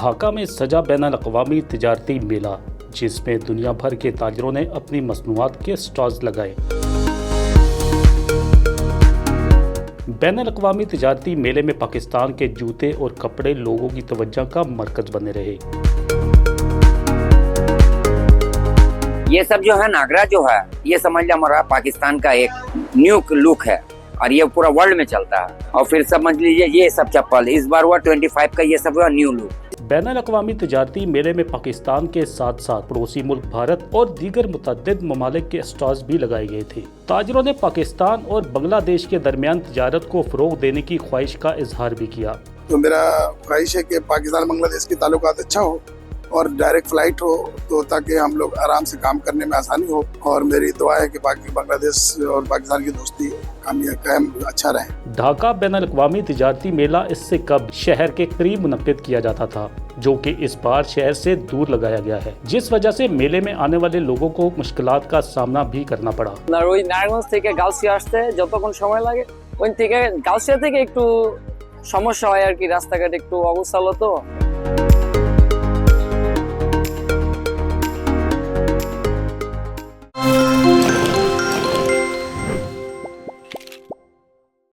ढाका में सजा बैनुल-अक़वामी तिजारती मेला, जिसमें दुनिया भर के ताजिरों ने अपनी मसनूआत के स्टॉल्स लगाए। बैनुल-अक़वामी तिजारती मेले में पाकिस्तान के जूते और कपड़े लोगों की तवज्जो का मरकज बने रहे। ये सब जो है नागरा जो है, ये समझ लिया हमारा पाकिस्तान का एक न्यू लुक है और ये पूरा वर्ल्ड में चलता है। और फिर समझ लीजिए ये सब चप्पल इस बार हुआ 25 का, ये सब हुआ न्यू लुक। बैनुल-अक़वामी तिजारती मेले में पाकिस्तान के साथ साथ पड़ोसी मुल्क भारत और दीगर मुतअद्दिद ममालिक के स्टॉल्स भी लगाए गए थे। ताजिरों ने पाकिस्तान और बांग्लादेश के दरमियान तिजारत को फ़रोग़ देने की ख्वाहिश का इजहार भी किया। तो मेरा ख्वाहिश है कि पाकिस्तान बांग्लादेश के ताल्लुकात अच्छा हो और डायरेक्ट फ्लाइट हो, तो ताकि हम लोग आराम से काम करने में आसानी हो। और मेरी दुआ है कि बांग्लादेश और पाकिस्तान की दोस्ती कायम अच्छा रहे। ढाका बैनुल-अक़वामी तिजारती मेला इससे कब शहर के करीब मुनक़्क़िद किया जाता था, जो कि इस बार शहर से दूर लगाया गया है, जिस वजह से मेले में आने वाले लोगों को मुश्किलात का सामना भी करना पड़ा। ওই নারায়ণগঞ্জ থেকে গাউসিয়া আসতে যতক্ষণ সময় লাগে, ওই থেকে গাউসিয়া থেকে একটু সমস্যা হয় আর কি, রাস্তাঘাট একটু অগোছালো তো।